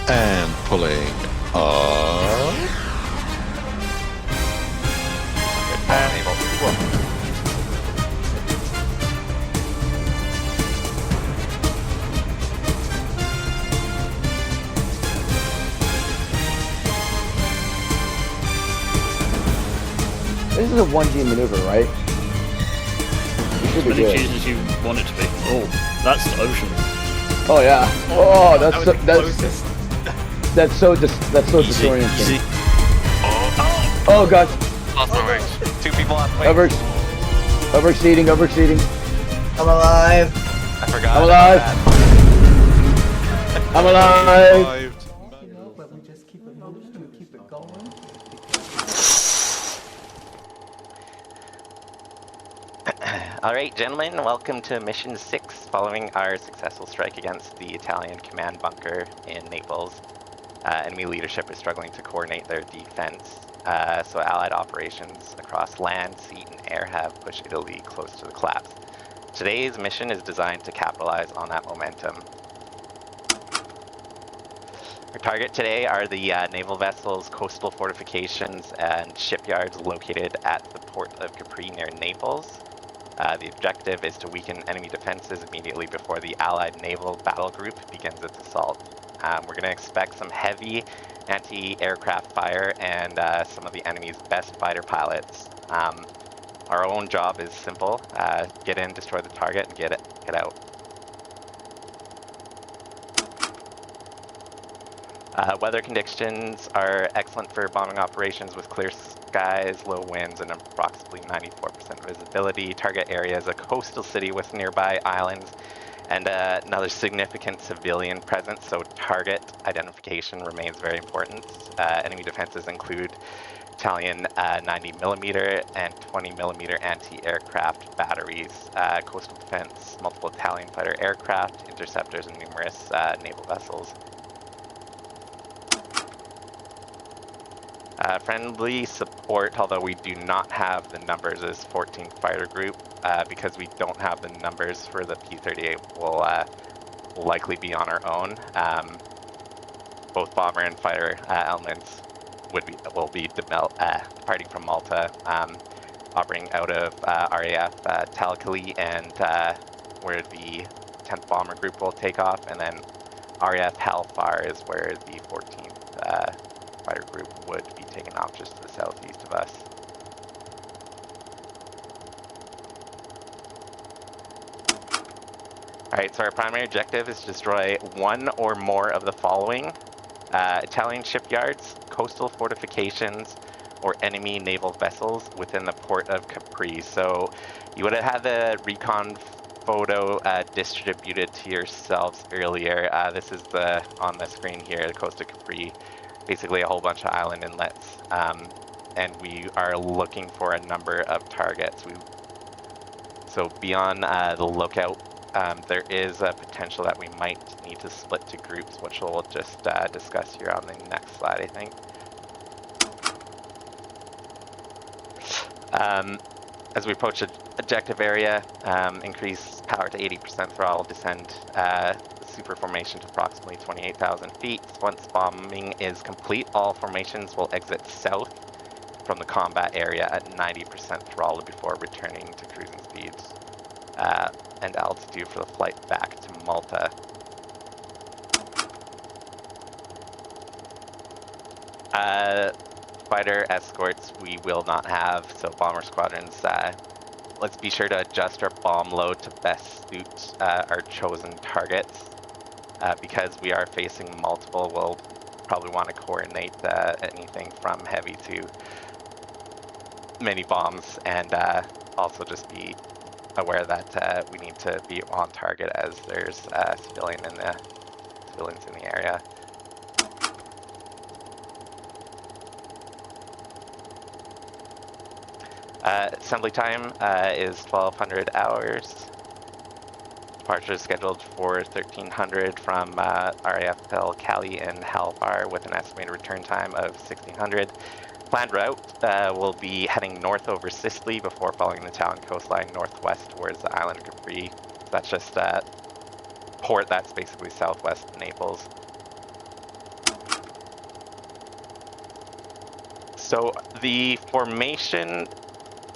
And pulling up. This is a 1G maneuver, right? We should be As many good. G's as you want it to be. Oh, that's the ocean. Oh yeah. Oh, that's so, that was the closest. that's so disorienting. Easy. Oh god. Lost my words. 2 people on wait. Overexceeding. I'm alive. I forgot. I'm alive. I'm alive. You know, but we just keep it moving and keep it going. Alright, gentlemen, welcome to Mission 6, following our successful strike against the Italian command bunker in Naples. Enemy leadership is struggling to coordinate their defense, so Allied operations across land, sea, and air have pushed Italy close to the collapse. Today's mission is designed to capitalize on that momentum. Our target today are the naval vessels, coastal fortifications, and shipyards located at the port of Capri near Naples. The objective is to weaken enemy defenses immediately before the Allied naval battle group begins its assault. We're going to expect some heavy anti-aircraft fire and some of the enemy's best fighter pilots. Our own job is simple: get in, destroy the target, and get out. Weather conditions are excellent for bombing operations with clear skies, low winds, and approximately 94% visibility. Target area is a coastal city with nearby islands and another significant civilian presence, so target identification remains very important. Enemy defenses include Italian 90mm and 20mm anti-aircraft batteries, coastal defense, multiple Italian fighter aircraft, interceptors, and numerous naval vessels. Friendly support, although we do not have the numbers as 14th Fighter Group, because we don't have the numbers for the P-38, we'll likely be on our own. Both bomber and fighter elements will be departing from Malta, operating out of RAF Talcali, and where the 10th Bomber Group will take off, and then RAF Hellfire is where the 14th Fighter Group would be taken off just to the southeast of us. Alright, so our primary objective is to destroy one or more of the following: Italian shipyards, coastal fortifications, or enemy naval vessels within the port of Capri. So you would have had the recon photo distributed to yourselves earlier. This is on the screen here, the coast of Capri. Basically a whole bunch of island inlets, and we are looking for a number of targets. So beyond the lookout, there is a potential that we might need to split to groups, which we'll just discuss here on the next slide, I think. As we approach the objective area, increase power to 80% throttle, descend super formation to approximately 28,000 feet. Once bombing is complete, all formations will exit south from the combat area at 90% throttle before returning to cruising speeds and altitude for the flight back to Malta. Fighter escorts we will not have, so bomber squadrons, let's be sure to adjust our bomb load to best suit our chosen targets. Because we are facing multiple, we'll probably want to coordinate anything from heavy to mini bombs, and also just be aware that we need to be on target as there's civilians in the area. Assembly time is 1200 hours. Departure is scheduled for 1300 from RAF Cali and Hellfire with an estimated return time of 1600. Planned route will be heading north over Sicily before following the Italian coastline northwest towards the island of Capri. That's just a port that's basically southwest of Naples. So the formation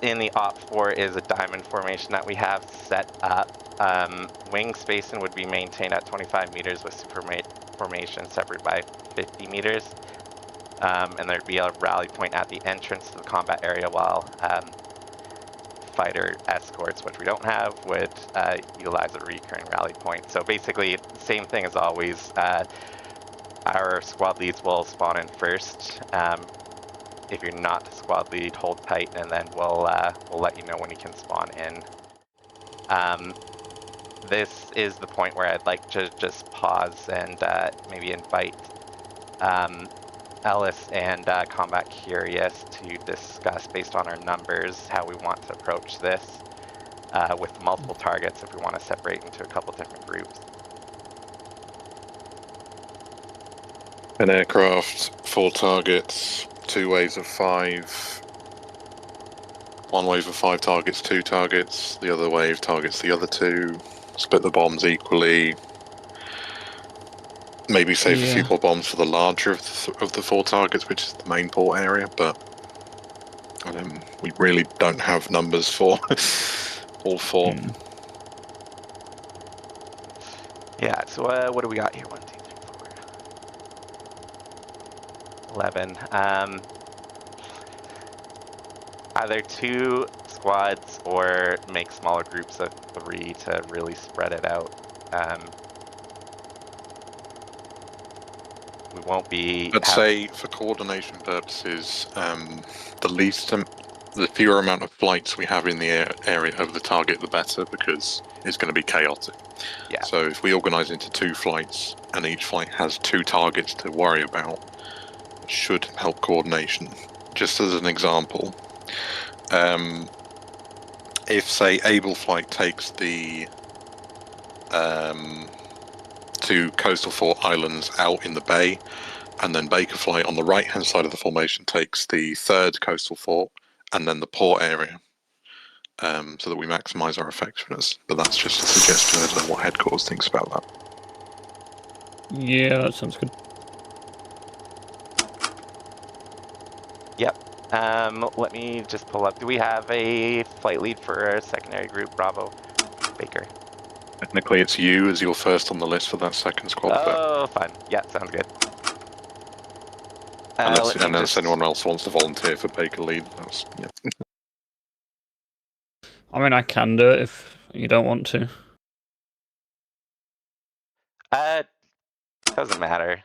in the Op 4 is a diamond formation that we have set up. Wing spacing would be maintained at 25 meters with super formation separated by 50 meters. And there'd be a rally point at the entrance to the combat area while fighter escorts, which we don't have, would utilize a recurring rally point. So basically, same thing as always. Our squad leads will spawn in first. If you're not the squad lead, hold tight, and then we'll let you know when you can spawn in. This is the point where I'd like to just pause and maybe invite Ellis and Combat Curious to discuss, based on our numbers, how we want to approach this with multiple targets, if we want to separate into a couple different groups. An aircraft, 4 targets, 2 waves of 5. 1 wave of 5 targets, 2 targets. The other wave targets the other 2. Split the bombs equally. Maybe save a few more bombs for the larger of the 4 targets, which is the main port area, but we really don't have numbers for all 4. Yeah, so what do we got here? 1, 2, 3, 4. 11. Either 2 squads or make smaller groups of 3 to really spread it out. We won't be. I'd say for coordination purposes, the fewer amount of flights we have in the area of the target, the better, because it's going to be chaotic. Yeah. So if we organise into 2 flights and each flight has 2 targets to worry about, it should help coordination. Just as an example, if say Able Flight takes the 2 coastal fort islands out in the bay, and then Baker Flight on the right-hand side of the formation takes the 3rd coastal fort and then the port area, so that we maximise our effectiveness. But that's just a suggestion. I don't know what headquarters thinks about that. Yeah, that sounds good. Yep. Let me just pull up. Do we have a flight lead for a secondary group? Bravo, Baker. Technically, it's you as you're first on the list for that 2nd squad. Oh, fun. Yeah, sounds good. Unless anyone else wants to volunteer for Baker lead, that's yeah. I mean, I can do it if you don't want to. Doesn't matter.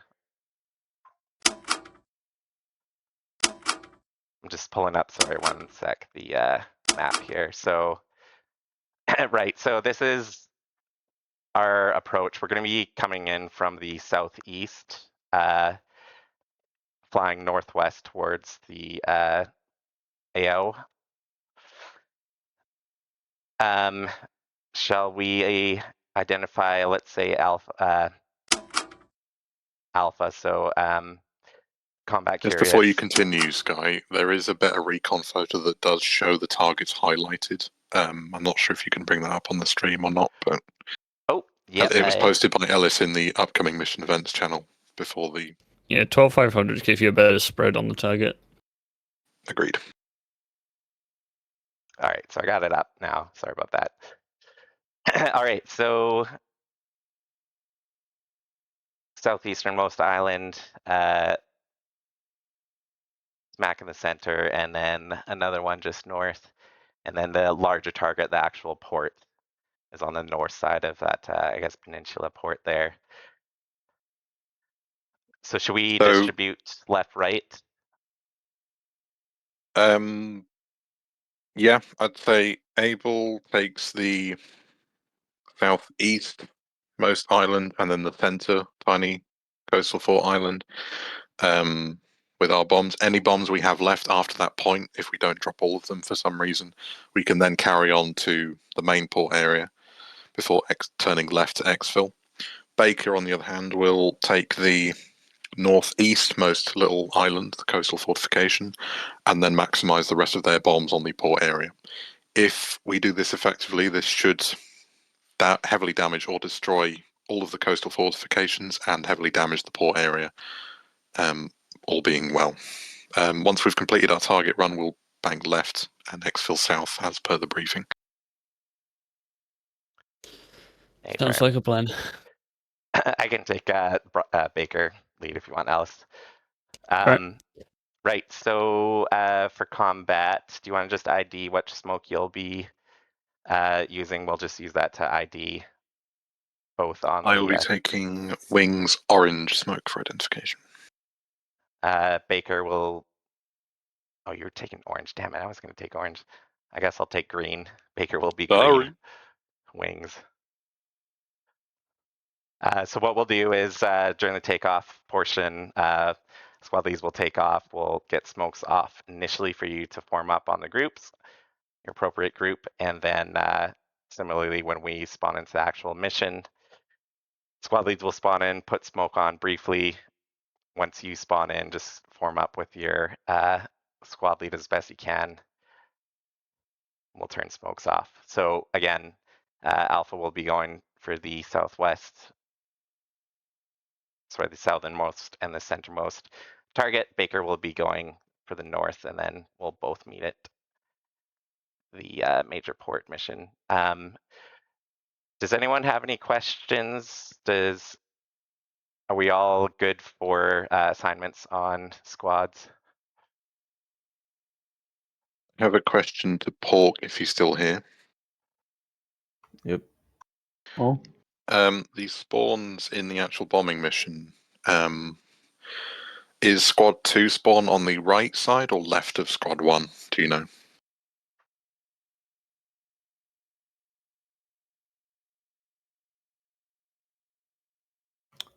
I'm just pulling up, sorry, 1 sec, the map here. So, right, so this is our approach. We're going to be coming in from the southeast, flying northwest towards the AO. Shall we identify, let's say, Alpha, so Combat Just Curious. before you continue, Sky, there is a better recon photo that does show the targets highlighted. I'm not sure if you can bring that up on the stream or not, but Yep, it was posted by Ellis in the upcoming mission events channel before the. Yeah, 12,500 gives you a better spread on the target. Agreed. All right, so I got it up now. Sorry about that. All right, so southeasternmost island, smack in the center, and then another one just north, and then the larger target, the actual port, is on the north side of that, I guess, peninsula port there. So should we distribute left, right? Yeah, I'd say Able takes the southeast most island and then the center tiny coastal fort island. With our bombs, any bombs we have left after that point, if we don't drop all of them for some reason, we can then carry on to the main port area before turning left to exfil. Baker, on the other hand, will take the northeastmost little island, the coastal fortification, and then maximize the rest of their bombs on the port area. If we do this effectively, this should heavily damage or destroy all of the coastal fortifications and heavily damage the port area, all being well. Once we've completed our target run, we'll bank left and exfil south as per the briefing. Sounds like a plan. I can take Baker lead if you want, Alice. Right. Right, so for combat, do you want to just ID what smoke you'll be using? We'll just use that to ID both on I will be the taking wings orange smoke for identification. Baker will. Oh, you're taking orange. Damn it, I was going to take orange. I guess I'll take green. Baker will be green wings. So what we'll do is during the takeoff portion, squad leads will take off. We'll get smokes off initially for you to form up on the groups, your appropriate group, and then similarly when we spawn into the actual mission, squad leads will spawn in, put smoke on briefly. Once you spawn in, just form up with your squad lead as best you can. We'll turn smokes off. So again, Alpha will be going for the southwest, sorry, the southernmost and the centermost target. Baker will be going for the north, and then we'll both meet at the major port mission. Does anyone have any questions? Are we all good for assignments on squads? I have a question to Pork if he's still here. Yep. Oh, These spawns in the actual bombing mission, is squad 2 spawn on the right side or left of squad 1? Do you know?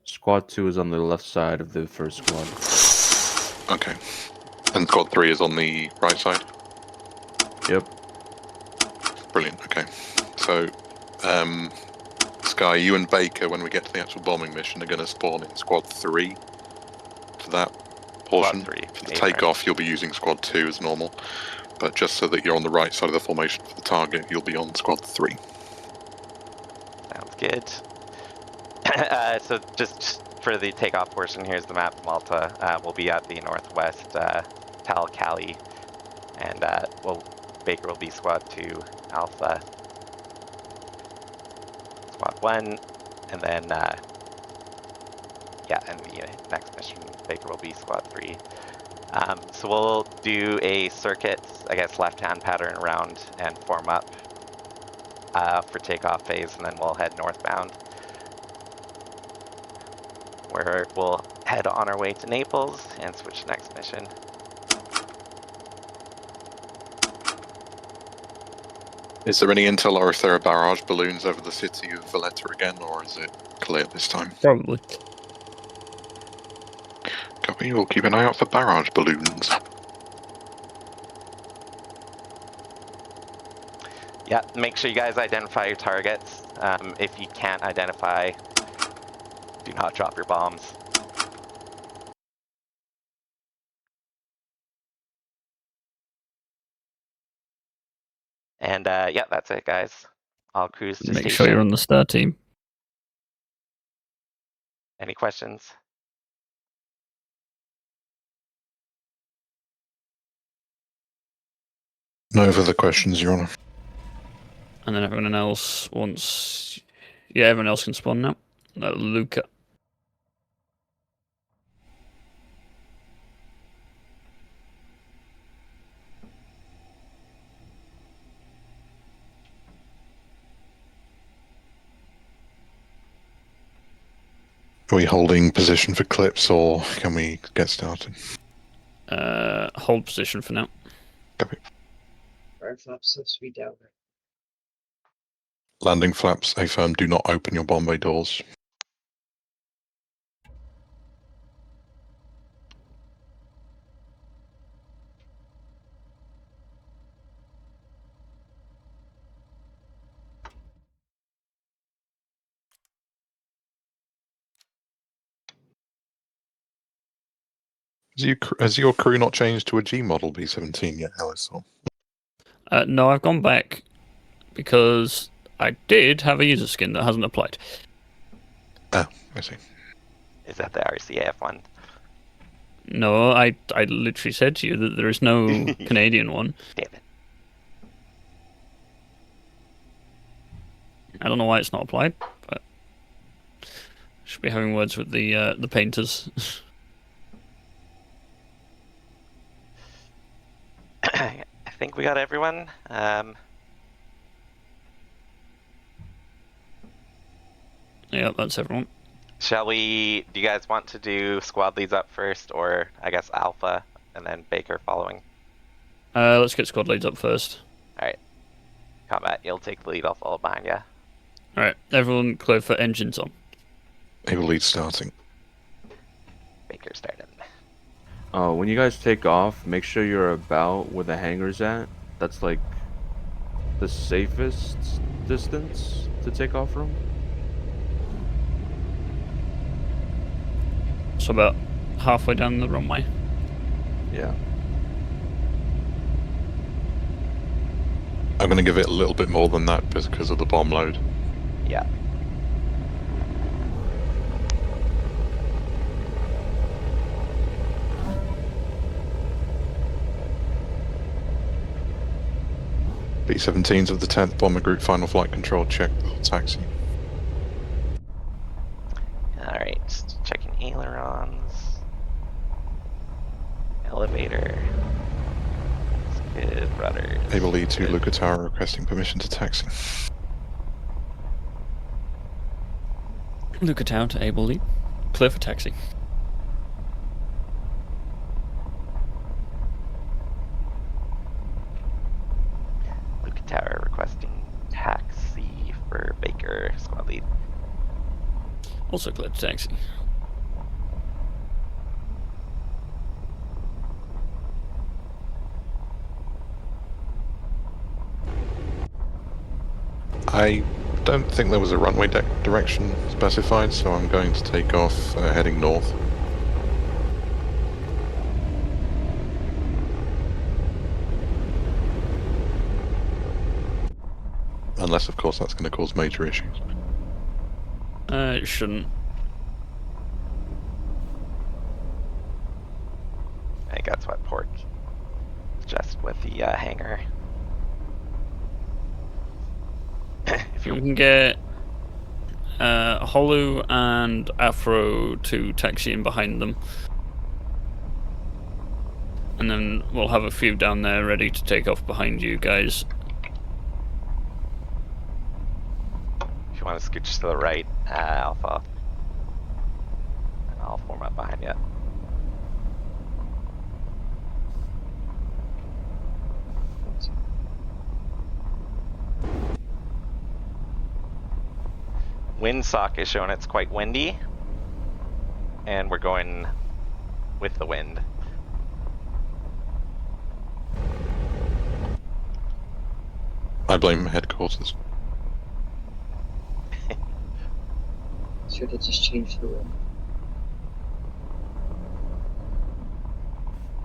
squad 2 is on the left side of the first squad. Okay. And squad 3 is on the right side? Yep. Brilliant, okay. So, Sky, you and Baker, when we get to the actual bombing mission, are going to spawn in squad 3 for that portion. Squad 3. For the takeoff, you'll be using squad 2 as normal, but just so that you're on the right side of the formation for the target, you'll be on squad 3. Sounds good. So just for the takeoff portion, here's the map. Malta will be at the northwest Tal Cali, and Baker will be squad 2 Alpha, squad 1, and then yeah, and the next mission Baker will be squad 3. So we'll do a circuit, I guess, left-hand pattern around and form up for takeoff phase, and then we'll head northbound, where we'll head on our way to Naples and switch next mission. Is there any intel or if there are barrage balloons over the city of Valletta again, or is it clear this time? Probably. Copy, we'll keep an eye out for barrage balloons. Yeah, make sure you guys identify your targets. If you can't identify, do not drop your bombs. And yeah, that's it, guys. I'll cruise to Make station. sure you're on the star team. Any questions? No further questions, Your Honour. And then everyone else wants... Yeah, everyone else can spawn now. No, Luca. Are we holding position for clips, or can we get started? Hold position for now. Copy. Right flaps supposed to be down there. Landing flaps, A firm, do not open your bomb bay doors. Has your crew not changed to a G model B-17 yet, Alice? Or? No, I've gone back because I did have a user skin that hasn't applied. Oh, I see. Is that the RCAF one? No, I literally said to you that there is no Canadian one. Damn it. I don't know why it's not applied, but should be having words with the painters. I think we got everyone. Yeah, that's everyone. Shall we? Do you guys want to do squad leads up first, or I guess Alpha and then Baker following? Let's get squad leads up first. All right. Combat, you'll take the lead. I'll follow behind you. All right, everyone, clear for engines on. Able lead starting. Baker starting. When you guys take off, make sure you're about where the hangar's at. That's like the safest distance to take off from. So about halfway down the runway. Yeah. I'm going to give it a little bit more than that because of the bomb load. Yeah. B-17s of the 10th Bomber Group final flight control check. Taxi. Alright, checking ailerons. Elevator. Skid rudders. Able lead to Good. Luca Tower requesting permission to taxi. Luca Tower to able lead. Clear for taxi. Luca Tower requesting taxi for Baker, squad lead. Also clear to taxi. I don't think there was a runway direction specified, so I'm going to take off heading north. Unless, of course, that's going to cause major issues. It shouldn't. I think that's what port. Just with the hangar. If We you can get Holu and Afro to taxi in behind them. And then we'll have a few down there ready to take off behind you guys. if you want to scooch to the right, Alpha, I'll form up behind you. Windsock is showing it's quite windy, and we're going with the wind. I blame headquarters. Should have just changed the wind.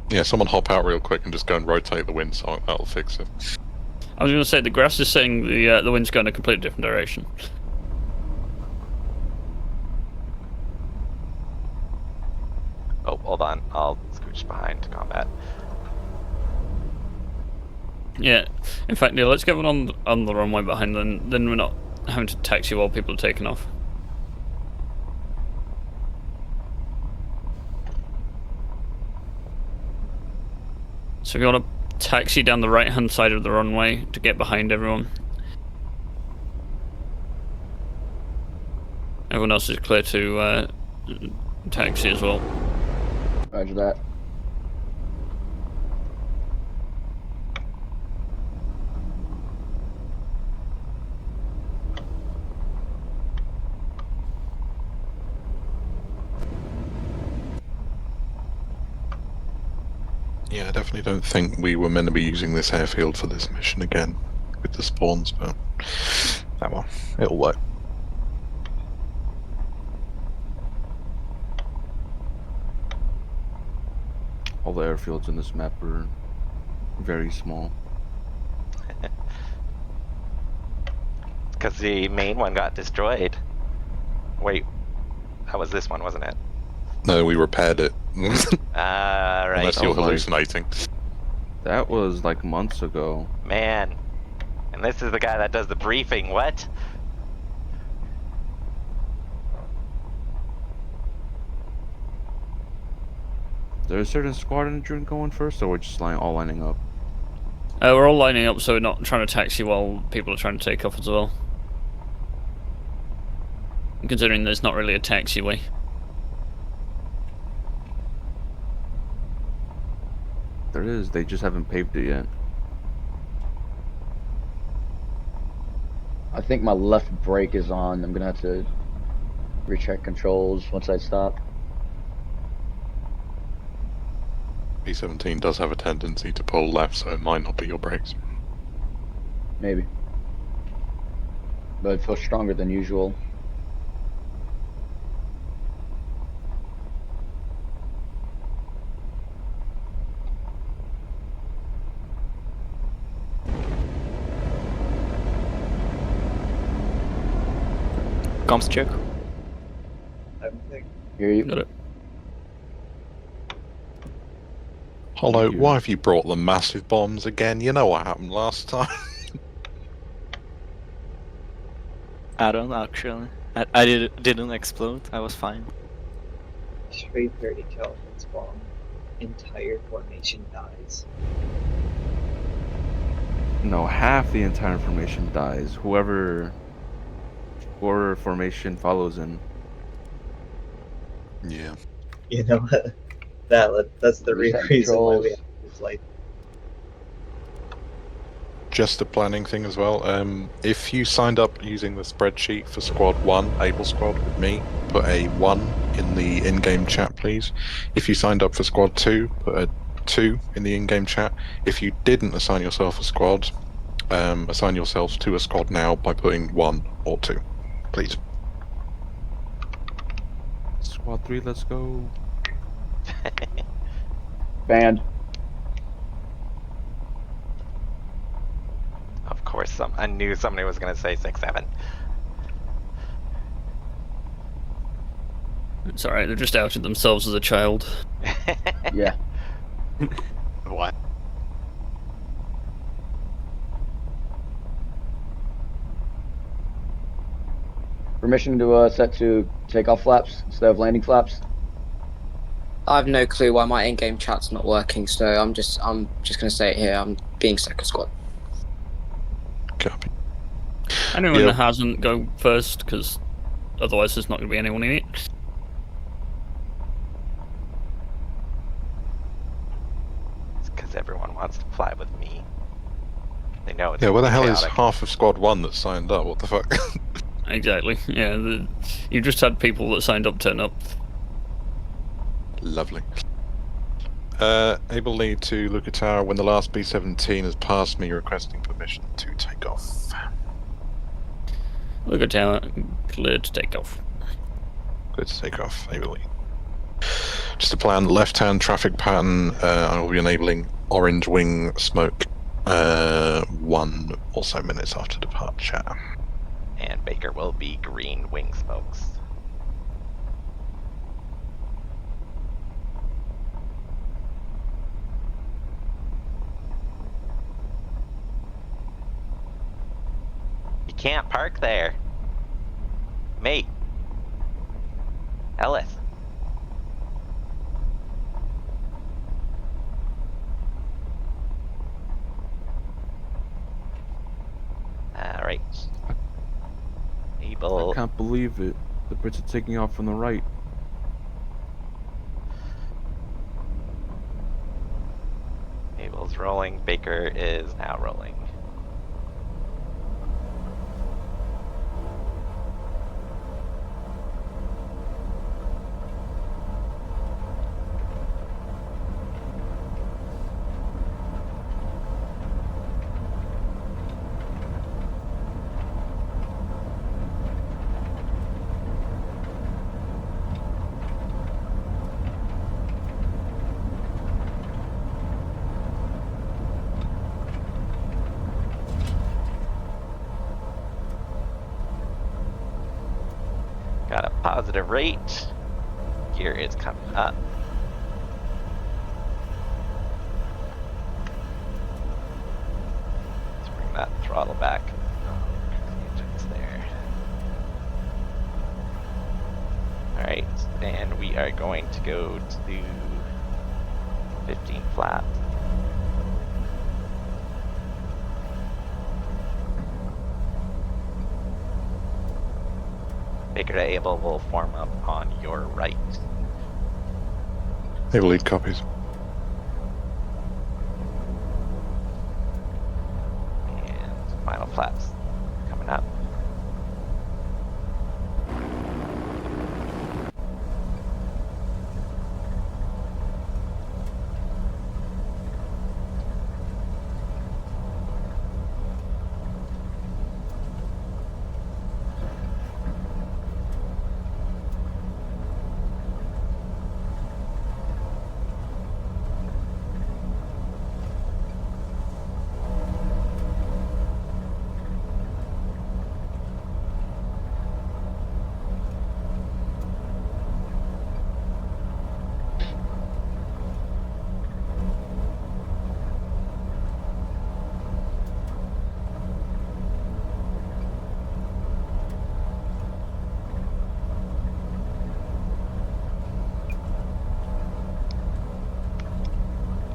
Yeah, someone hop out real quick and just go and rotate the windsock. That'll fix it. I was going to say the grass is saying the wind's going a completely different direction. Oh, hold on. I'll scooch behind to combat. Yeah, in fact, yeah, let's get one on the runway behind them. Then we're not having to taxi while people are taking off. So if you want to taxi down the right-hand side of the runway to get behind everyone. Everyone else is clear to taxi as well. Roger that. Yeah, I definitely don't think we were meant to be using this airfield for this mission again with the spawns, but that one, it'll work. All the airfields in this map are very small. Because the main one got destroyed. Wait, that was this one, wasn't it? No, we repaired it. Right. Unless That you're was like- hallucinating. That was like months ago. Man. And this is the guy that does the briefing. What? Is there a certain squadron that you're going first, or we're just all lining up? We're all lining up, so we're not trying to taxi while people are trying to take off as well. Considering there's not really a taxiway. There is. They just haven't paved it yet. I think my left brake is on. I'm gonna have to recheck controls once I stop. B-17 does have a tendency to pull left, so it might not be your brakes. Maybe. But it feels stronger than usual. Comms check. Hear you. Got it. Hollow, Thank you. why have you brought the massive bombs again? You know what happened last time. I don't know, actually. I didn't explode. I was fine. 330 Kelvin's bomb. Entire formation dies. No, half the entire formation dies. Whoever formation follows in. Yeah. You know, that's the real Reset reason why we controls. have to flight. Just a planning thing as well. If you signed up using the spreadsheet for Squad 1, Able Squad with me, put a 1 in the in-game chat, please. If you signed up for Squad 2, put a 2 in the in-game chat. If you didn't assign yourself a squad, assign yourselves to a squad now by putting 1 or 2, please. Squad 3, let's go. Banned. Of course, I knew somebody was going to say 6-7. It's alright, they've just outed themselves as a child. Yeah. What? Permission to set to takeoff flaps instead of landing flaps. I have no clue why my in-game chat's not working, so I'm just gonna say it here. I'm being second squad. Copy. Anyone Yep. that hasn't, go first, because otherwise there's not going to be anyone in it. It's because everyone wants to fly with me. They know it's Yeah, where the gonna be hell is chaotic. half of Squad 1 that signed up? What the fuck? Exactly. Yeah, you just had people that signed up turn up. Lovely. Able lead to Luca Tower when the last B-17 has passed me requesting permission to take off. Look at tower, cleared to take off. Good to take off, Able lead. Just to plan, left-hand traffic pattern, I will be enabling orange wing smoke 1 or so minutes after departure. And Baker will be green wing smokes. You can't park there. Mate. Ellis. Alright. I Able. can't believe it. The Brits are taking off from the right. Abel's rolling. Baker is now rolling. Got a positive rate. gear is coming up. Let's bring that throttle back. Engines there. Alright, and we are going to go to 15 flat. Baker to Able will form up on your right. Able lead copies. And final flaps coming up.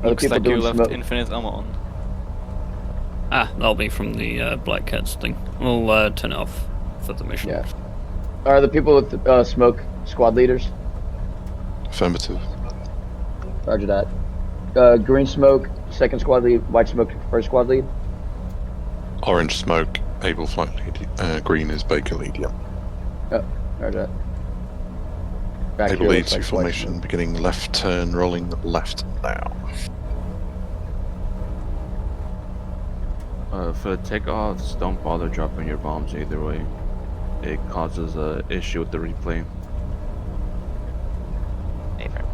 Looks people like you doing left smoke? infinite ammo on. Ah, that'll be from the Black Cats thing. We'll turn it off for the mission. Yeah. Are the people with smoke squad leaders? Affirmative. Roger that. Green smoke, second squad lead. White smoke, first squad lead. Orange smoke, Able flight lead. Green is Baker lead, yeah. Roger that. Back Able here lead looks to like white formation, smoke. beginning left turn, rolling left now. For the takeoffs, don't bother dropping your bombs either way. It causes a issue with the replay. Affirm.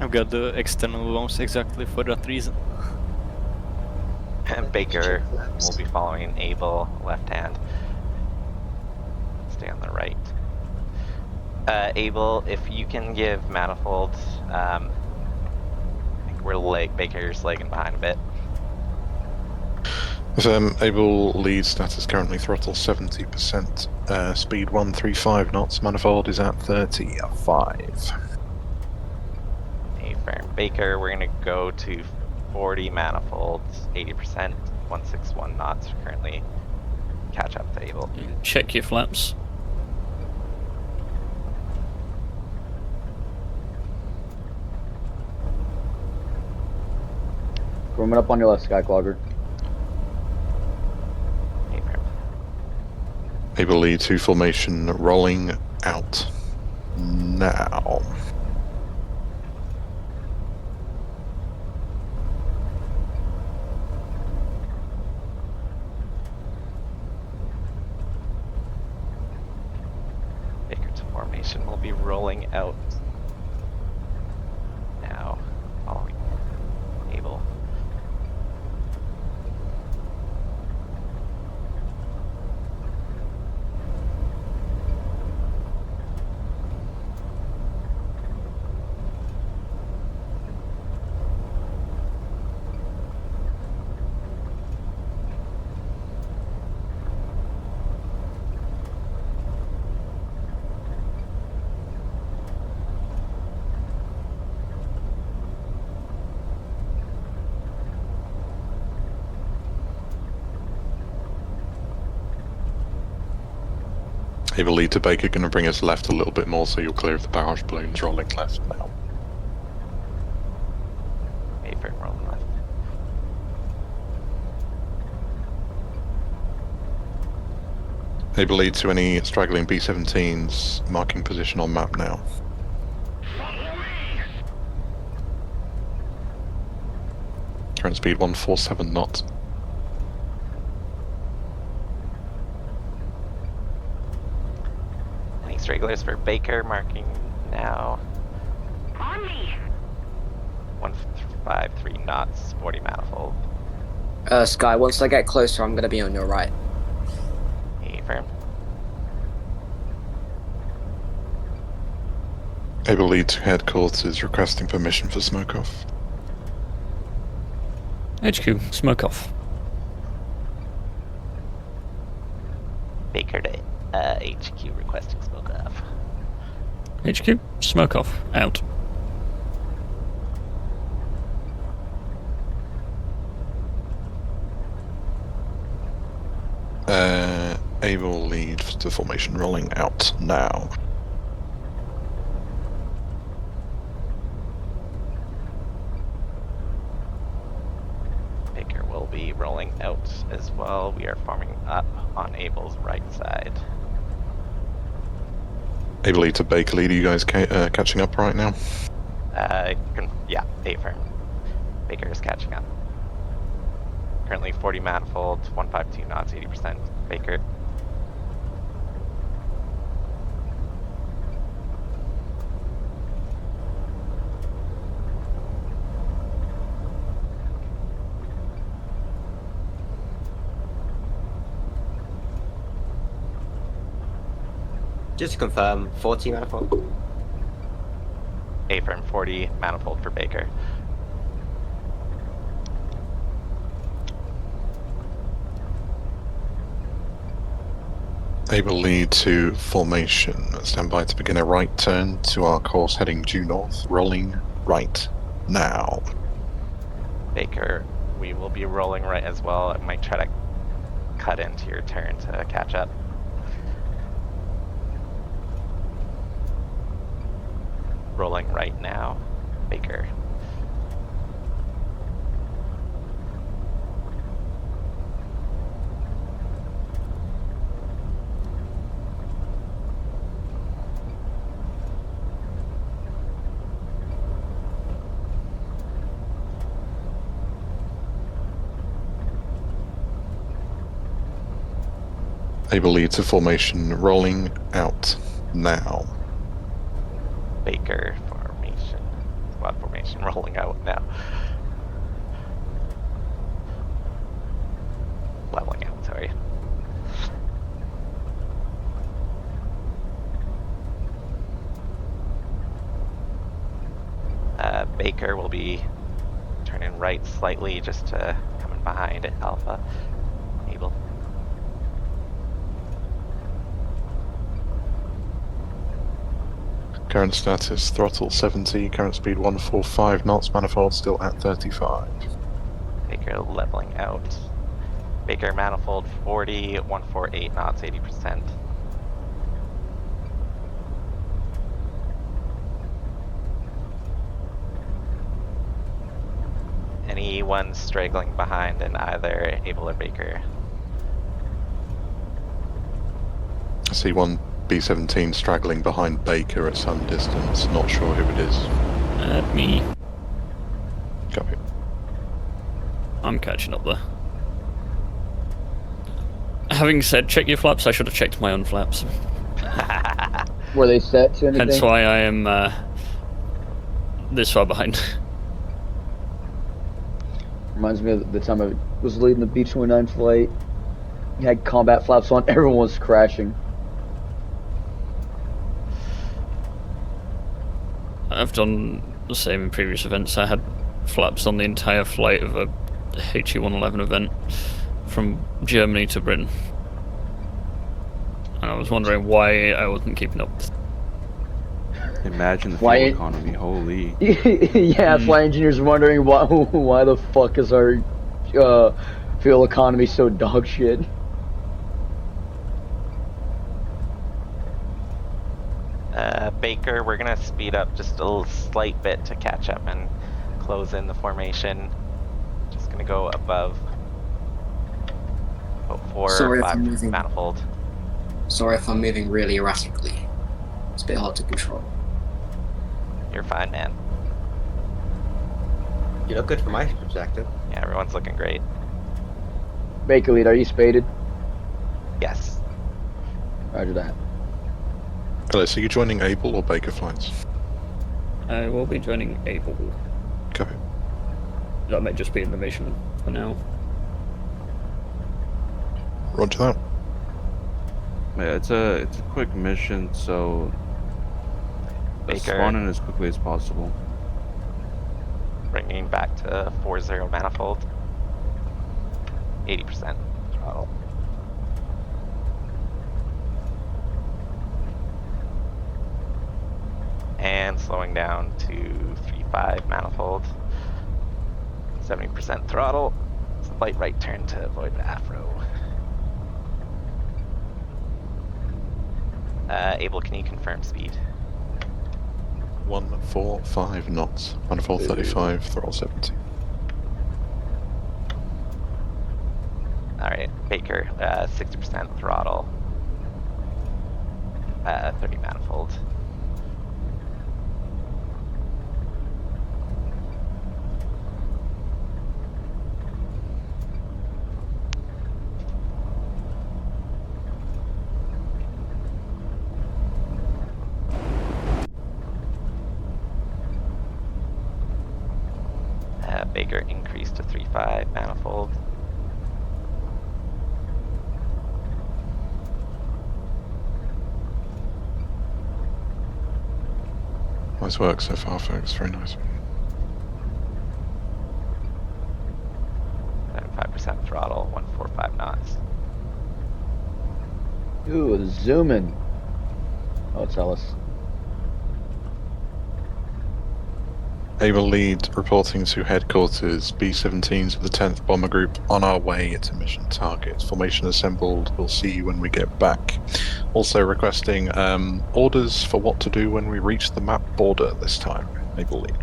I've got the external bombs exactly for that reason. And Baker will be following Able left hand. Stay on the right. Able, if you can give Manifold, I think Baker's lagging behind a bit. Able lead status currently throttle 70%, speed 135 knots, manifold is at 35. Affirm. Baker, we're going to go to 40 manifolds, 80%, 161 knots currently. Catch up to Able. Check your flaps. Coming up on your left, Skyclogger. Affirm. Able lead to formation, rolling out now. Baker to formation will be rolling out now, following Able. Able lead to Baker, going to bring us left a little bit more, so you'll clear of the barrage balloons, rolling left now. Affirm, rolling left. Able lead to any straggling B-17s, marking position on map now. Current speed 147 knots. Any stragglers for Baker, marking now. On me. 153 knots, 40 manifold. Sky, once I get closer, I'm gonna be on your right. Affirm. Able lead to headquarters requesting permission for smoke off. HQ, smoke off. Baker to HQ requesting smoke off. HQ, smoke off. Out. Able lead to formation rolling out now. Baker will be rolling out as well. We are forming up on Abel's right side. Able lead to Baker lead. Are you guys catching up right now? Yeah, affirm. Baker is catching up. Currently 40 manifold, 152 knots, 80%. Baker. Just to confirm, 40 manifold? Affirm, 40 manifold for Baker. Able lead to formation. Stand by to begin a right turn to our course heading due north. Rolling right now. Baker, we will be rolling right as well. I might try to cut into your turn to catch up. Rolling right now, Baker. Able lead to formation rolling out now. Baker formation. Squad formation rolling out now. Leveling out, sorry. Baker will be turning right slightly just to come in behind at Alpha. Able. Current status throttle 70, current speed 145 knots, manifold still at 35. Baker leveling out. Baker manifold 40, 148 knots, 80%. Anyone straggling behind in either Able or Baker? I see one B-17 straggling behind Baker at some distance. Not sure who it is. Me. Copy. I'm catching up there. Having said check your flaps, I should have checked my own flaps. Were they set to anything? Hence why I am this far behind. Reminds me of the time I was leading the B-29 flight. You had combat flaps on, everyone was crashing. I've done the same in previous events. I had flaps on the entire flight of a HE-111 event from Germany to Britain. And I was wondering why I wasn't keeping up. Imagine the fuel economy, holy. Yeah, flight engineers wondering why the fuck is our fuel economy so dog shit. Baker, we're gonna speed up just a slight bit to catch up and close in the formation. Just gonna go above about 4 or 5 manifold. Sorry if I'm moving really erratically. It's a bit hard to control. You're fine, man. You look good from my perspective. Yeah, everyone's looking great. Baker lead, are you spaded? Yes. Roger that. Hello, so you joining Able or Baker flights? I will be joining Able. Copy. That may just be in the mission for now. Roger that. Yeah, it's a quick mission, so Baker. Spawn in as quickly as possible. Bringing back to 40 manifold. 80% throttle. And slowing down to 3.5 manifold. 70% throttle. Slight right turn to avoid the afro. Abel, can you confirm speed? 145 knots. Manifold 35, throttle 70. Alright, Baker, 60% throttle. 30 manifold. Baker increased to 3.5 manifold. Nice work so far, folks. Very nice. 5% throttle, 145 knots. Ooh, zooming. Oh, it's Ellis. Able lead reporting to headquarters. B-17s of the 10th Bomber Group on our way to mission target. Formation assembled. We'll see you when we get back. Also requesting orders for what to do when we reach the map border this time. Able lead.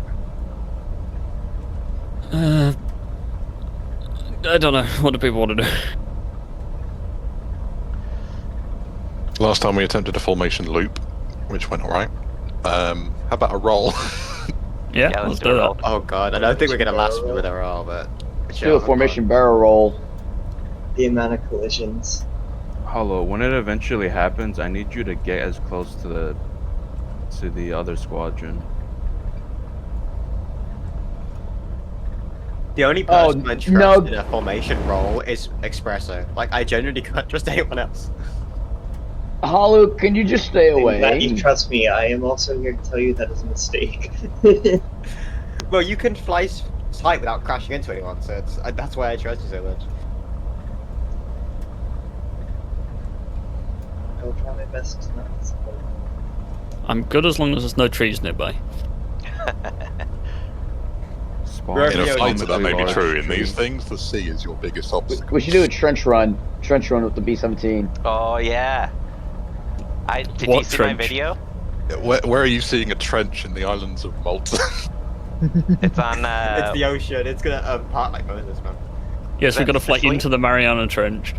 I don't know. What do people want to do? Last time we attempted a formation loop, which went alright. How about a roll? Yeah, Yeah, let's do a roll. that. Oh god, I don't think we're gonna last with our all, but Let's do a formation barrel roll. The amount of collisions. Hollow, when it eventually happens, I need you to get as close to the other squadron. The only person I trust in a formation role is Espresso. Like, I genuinely can't trust anyone else. Hollow, can you just stay I'm away? glad you trust me. I am also here to tell you that is a mistake. Well, you can fly sight without crashing into anyone, so that's why I trust you so much. I'll try my best to not disappoint. I'm good as long as there's no trees nearby. In a fight, that may be true. In these things, the sea is your biggest obstacle. We should do a trench run. Trench run with the B-17. Oh yeah. Did What you see trench? my video? Where are you seeing a trench in the islands of Malta? It's on. It's the ocean. It's gonna part like Moses, man. Yes, we've got to fly Sicily? into the Mariana Trench.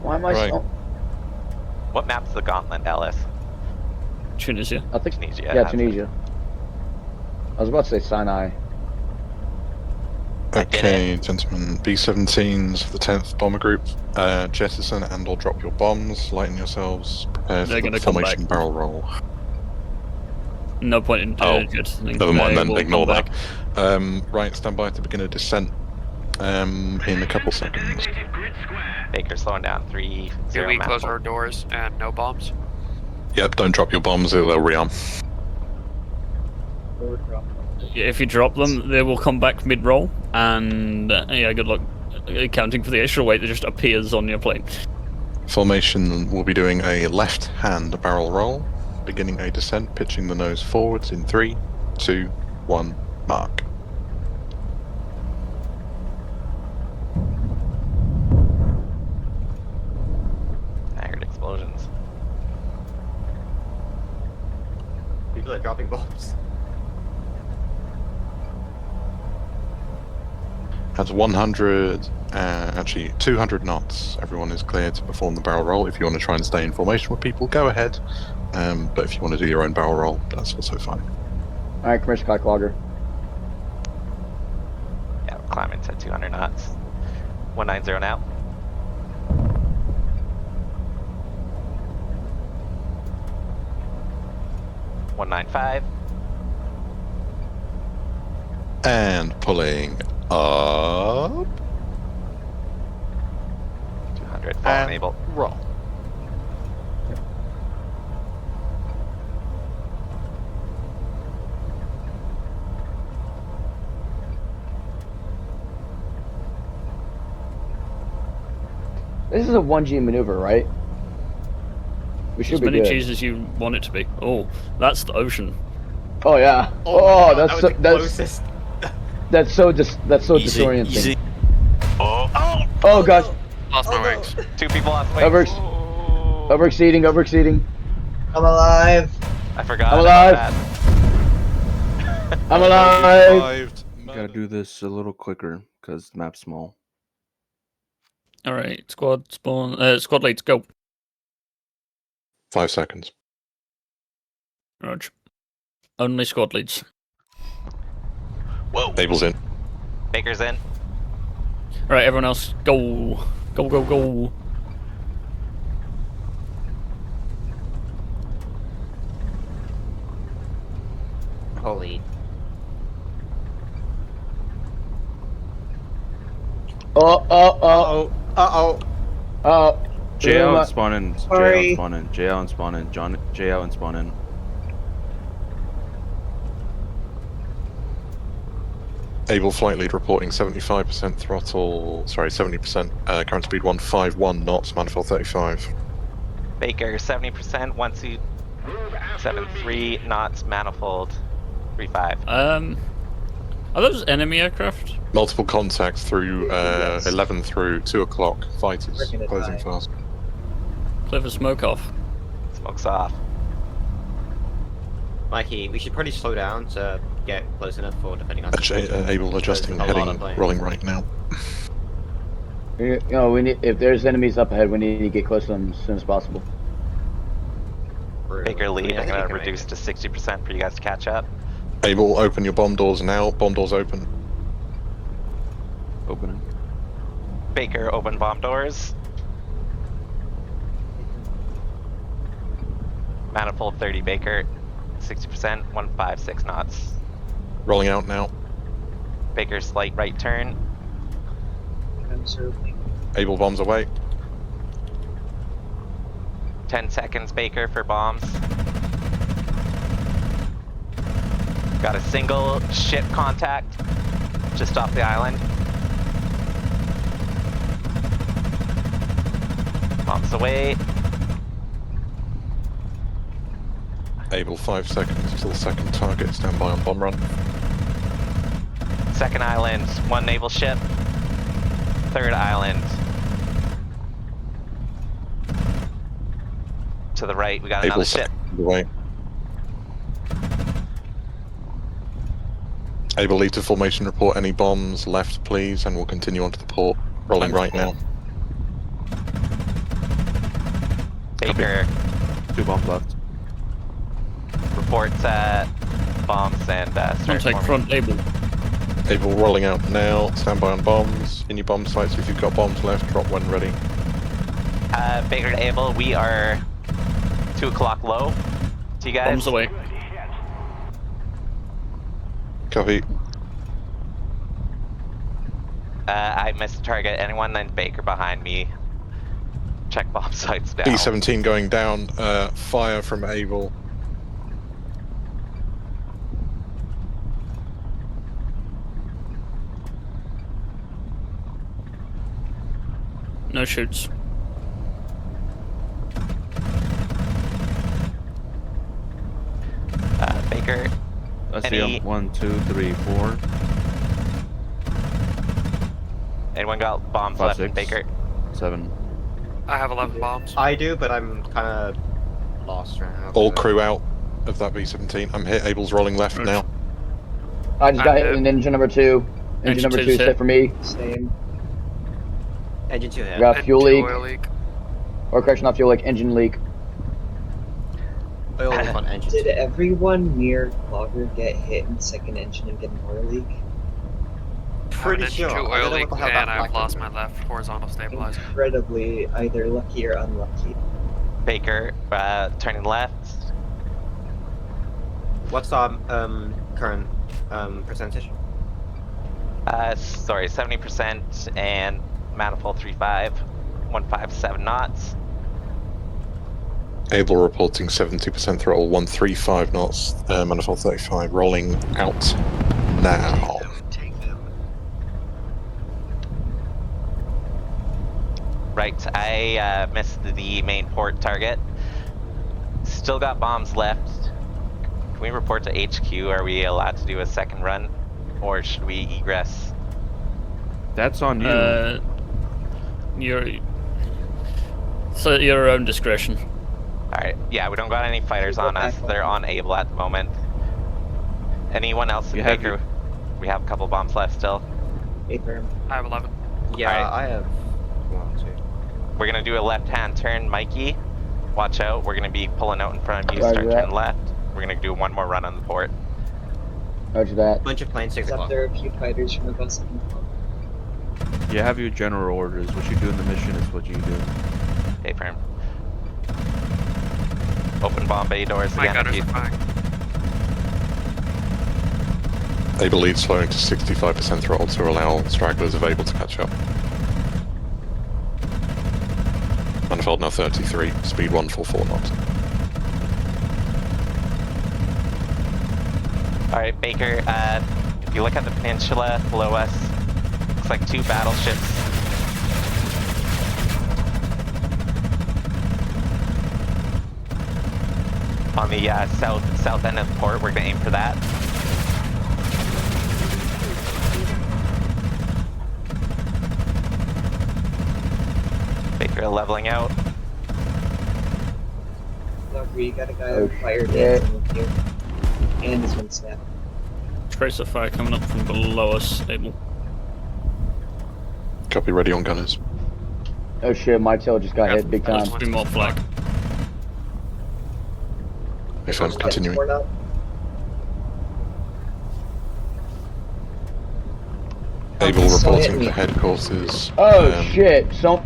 Why am I Right. so... What map's the gauntlet, Ellis? Tunisia. I think... Tunisia. Yeah, that's it. Tunisia. I was about to say Sinai. Okay, gentlemen. B-17s of the 10th Bomber Group. Jettison and or drop your bombs. Lighten yourselves. Prepare They're for the gonna come formation back. barrel roll. No point in jettisoning. Never mind They then. will Ignore come that. back. Right, stand by to begin a descent in a couple seconds. Baker slowing down. 3-0 Do we close manifold. our doors and no bombs? Yep, don't drop your bombs, they'll rearm. Yeah, if you drop them, they will come back mid-roll, and yeah, good luck accounting for the extra weight that just appears on your plane. Formation will be doing a left-hand barrel roll, beginning a descent, pitching the nose forwards in 3, 2, 1, mark. I heard explosions. People are dropping bombs. That's 100, actually 200 knots. Everyone is clear to perform the barrel roll. If you want to try and stay in formation with people, go ahead. But if you want to do your own barrel roll, that's also fine. Alright, Commissioner Cocklogger. Yeah, we're climbing to 200 knots. 190 now. $195. And pulling up. 200. Fall enable. Roll. This is a 1G maneuver, right? We should As be many good. G's as you want it to be. Oh, that's the ocean. Oh yeah. Oh, my God, that's that was so, the closest. that's so Easy, disorienting. easy. Oh gosh. Lost my wings. 2 people lost wings. Overexceeding. I'm alive. I forgot I'm about alive. that. I'm alive. Survived. Gotta do this a little quicker because the map's small. Alright, squad spawn. Squad leads, go. 5 seconds. Roger. Only squad leads. Whoa. Abel's in. Baker's in. Alright, everyone else, go. Go. Holy. Oh. J out Uma. and spawn in. J out and spawn in. J out and spawn in. John. J out and spawn in. Able flight lead reporting 75% throttle. Sorry, 70%. Current speed 151 knots. Manifold 35. Baker 70%. 1273 knots. Manifold 35. Are those enemy aircraft? Multiple contacts through 11 through 2 o'clock. Fighters We're gonna closing die. fast. Clear for smoke off. Smoke's off. Mikey, we should probably slow down to get close enough for defending us. Able adjusting There's a lot heading, of planes. rolling right now. You know, we need, if there's enemies up ahead, we need to get close to them as soon as possible. Baker lead. I I'm think gonna we can reduce make to 60% for you guys to catch up. Able, open your bomb doors now. Bomb doors open. Opening. Baker, open bomb doors. Manifold 30 Baker. 60%. 156 knots. Rolling out now. Baker, slight right turn. I'm circling. Able bombs away. 10 seconds, Baker, for bombs. Got a single ship contact just off the island. Bombs away. Able 5 seconds till second target. Stand by on bomb run. Second island, 1 naval ship. Third island. To the right, we got Able another ship. second away. Able lead to formation report any bombs left please and we'll continue on to the port. Rolling right now. Baker, 2 bombs left. reports bombs and start Contact forming. front, able. Able rolling out now. Stand by on bombs. In your bomb sites if you've got bombs left, drop when ready. Baker to Able, we are 2 o'clock low. To you guys. Bombs away. Copy. I missed the target. Anyone then Baker behind me. Check bomb sites now. B-17 going down. Fire from Able. No shoots. Baker. I see Any- 'em. 1, 2, 3, 4, Anyone got bombs 5, left in 6, Baker? 7. I have 11 bombs. I do, but I'm kind of lost right now. All crew out of that B-17. I'm hit. Able's rolling left Right. now. I just got I'm hit in engine number 2. Engine Engine number 2 two's is hit. hit for me. Same. Engine 2 hit. Got fuel leak. Oil leak. Or correction, not fuel leak, engine leak. Oil leak on engine Did 2. everyone near Clogger get hit in the second engine and get an oil leak? Pretty I have an sure. engine 2 I oil don't know leak, what the hell and that I've flag lost is. my left horizontal stabilizer. Incredibly either lucky or unlucky. Baker, turning left. What's our current percentage? Sorry, 70% and manifold 35, 157 knots. Able reporting 70% throttle, 135 knots. Manifold 35 rolling out now. Right, I missed the main port target. Still got bombs left. Can we report to HQ? Are we allowed to do a second run? Or should we egress? That's on you. So at your own discretion. Alright, yeah, we don't got any fighters on us. They're unable at the moment. Anyone else in Baker? We have a couple bombs left still. Baker. I have 11. Yeah, Alright. I have 1, 2. We're gonna do a left-hand turn, Mikey. Watch out, we're gonna be pulling out in front of you, Roger start that. turning left. We're gonna do one more run on the port. Roger that. Bunch of planes, 6 Except o'clock. there are a few fighters from the vessel. You have your general orders. What you do in the mission is what you do. Okay, firm. Open bomb bay doors My again if gunners you... are fine. Able lead slowing to 65% throttle to allow stragglers of able to catch up. Manifold now 33, speed 144 knots. Alright, Baker, if you look at the peninsula below us, looks like 2 battleships. On the south end of the port, we're gonna aim for that. Baker leveling out. Look, we got a guy Oh, on fire shit. dancing with you. And his one snap. Tracer fire coming up from below us, Able. Copy, ready on gunners. Oh shit, my tail just got hit big time. Let's do more flag. FM, continuing. Torn up. Able He's still reporting hitting to me. headquarters. Oh shit, so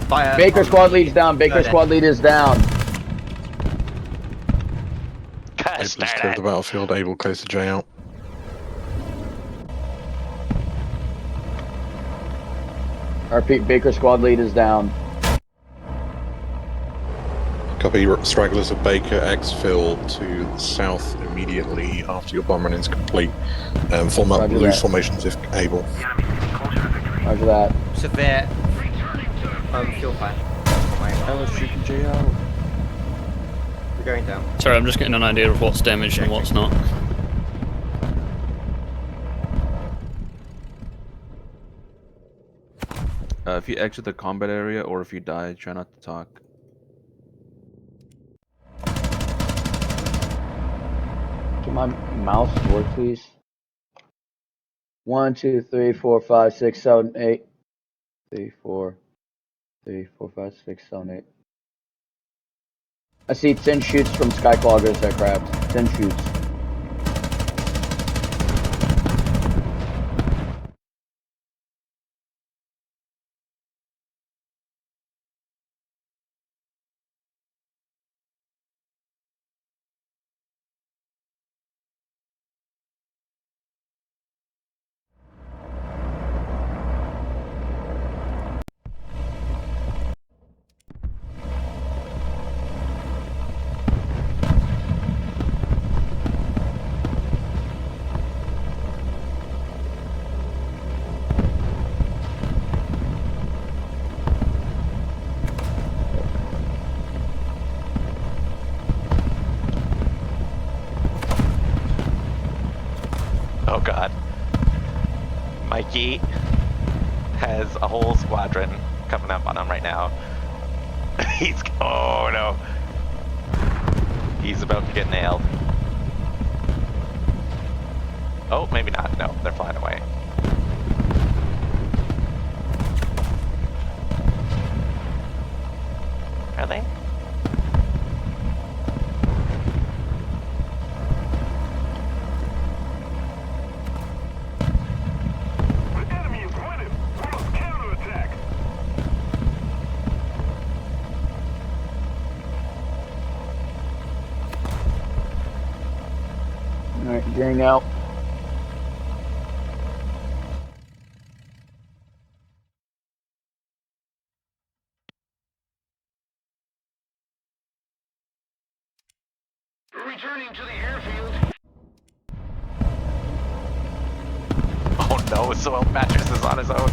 Fire. Baker squad lead is down, Baker Okay. squad lead is down. Able's clear of the battlefield, Able clears the J out. Repeat, Baker squad lead is down. Copy, stragglers of Baker, exfil to the south immediately after your bomb run is complete. Form up Roger loose that. formations if able. Roger that. Severe. Fuel fire. Ellis, shooting J out. We're going down. Sorry, I'm just getting an idea of what's damaged and what's not. If you exit the combat area or if you die, try not to talk. Can my mouse work, please? 1, 2, 3, 4, 5, 6, 7, 8. 3, 4, 5, 6, 7, 8. I see 10 shoots from Skycloggers aircraft. 10 shoots. Oh god. Mikey has a whole squadron coming up on him right now. He's... oh no. He's about to get nailed. Oh, maybe not. No, they're flying away. Are they? Alright, gearing out. Returning to the airfield. Oh no, Soil Mattress is on his own.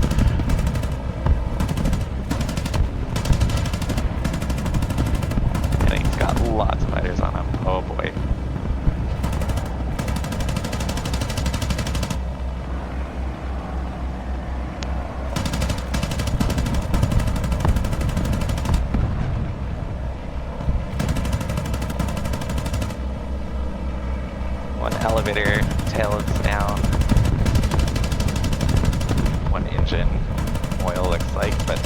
Oh boy. One elevator, tail is down. One engine, oil looks like, but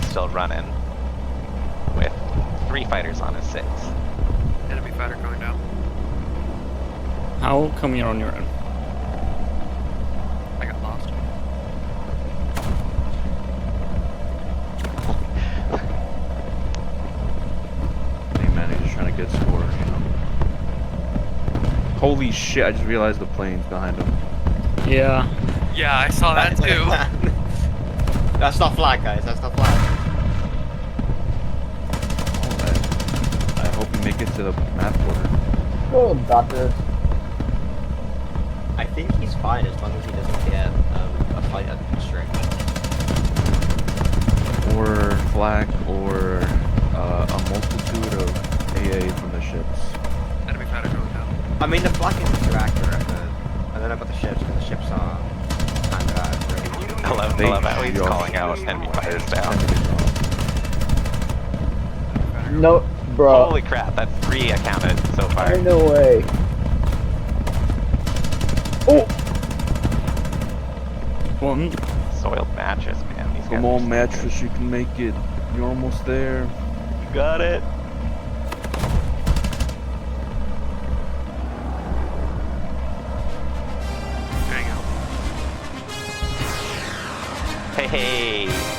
still running. With 3 fighters on a 6. Enemy fighter going down. How come you're on your own? I got lost. Hey man, he's just trying to get score, you know. Holy shit, I just realized the plane's behind him. Yeah. Yeah, I saw that too. That's not flag, guys. That's not flag. I hope you make it to the map border. Oh, got this. I think he's fine as long as he doesn't get a fight at the string. Or flag, or a multitude of AA from the ships. Enemy fighter going down. I mean, the flag is too accurate, and then I've got the ships, because the ships are kind of accurate. I love how he's calling out enemy fighters down. No, bro. Holy crap, that's 3 accounted so far. Ain't no way. Oh! One. Soiled mattress, man. These Come guys are on, so mattress, you can make it. You're almost there. good. You got it. Hang out. Hey, hey.